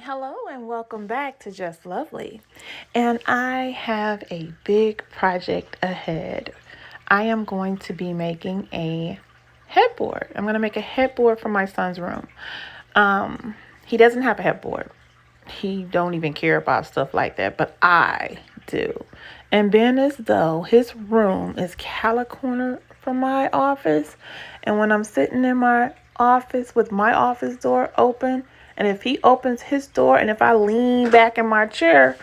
Hello and welcome back to Just Lovely. And I have a big project ahead. I am going to be making a headboard. I'm going to make a headboard for my son's room. He doesn't have a headboard. He don't even care about stuff like that, but I do. And being as though his room is calicorner from my office, and when I'm sitting in my office with my office door open, and if he opens his door and if I lean back in my chair,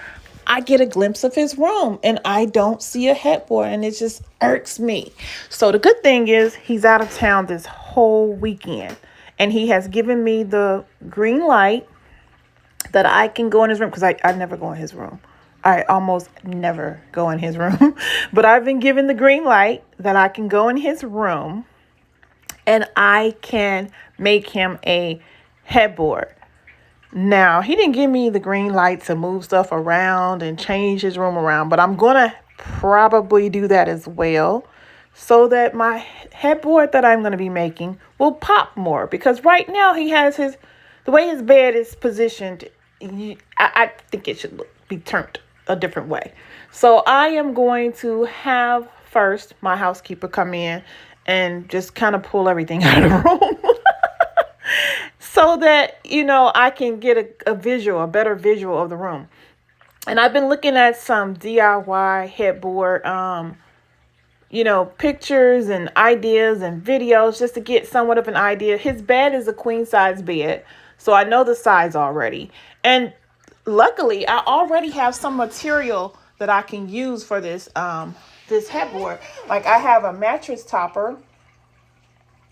I get a glimpse of his room and I don't see a headboard, and it just irks me. So the good thing is he's out of town this whole weekend, and he has given me the green light that I can go in his room, because I never go in his room. I almost never go in his room. But I've been given the green light that I can go in his room and I can make him a headboard. Now, he didn't give me the green light to move stuff around and change his room around, but I'm going to probably do that as well, so that my headboard that I'm going to be making will pop more. Because right now he has the way his bed is positioned, I think it should be turned a different way. So I am going to have first my housekeeper come in and just kind of pull everything out of the room. So that, I can get a better visual of the room. And I've been looking at some DIY headboard, pictures and ideas and videos, just to get somewhat of an idea. His bed is a queen size bed, so I know the size already. And luckily, I already have some material that I can use for this headboard. Like, I have a mattress topper.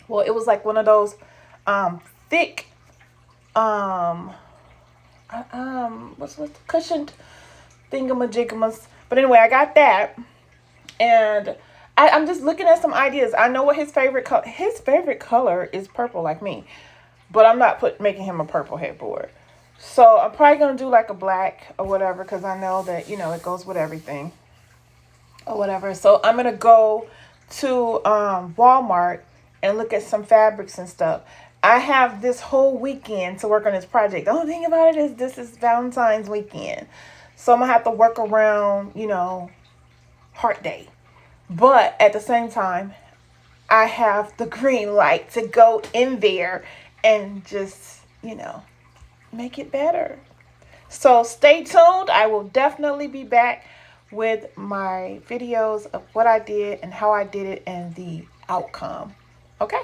Well, it was like one of those thick what's the cushioned thingamajigamas. But anyway, I got that, and I'm just looking at some ideas. I know what his favorite color is purple, like me, but I'm not making him a purple headboard. So I'm probably gonna do like a black or whatever, because I know that it goes with everything or whatever. So I'm gonna go to Walmart and look at some fabrics and stuff. I have this whole weekend to work on this project. The only thing about it is this is Valentine's weekend. So I'm going to have to work around, Heart Day. But at the same time, I have the green light to go in there and just, make it better. So stay tuned. I will definitely be back with my videos of what I did and how I did it and the outcome. Okay?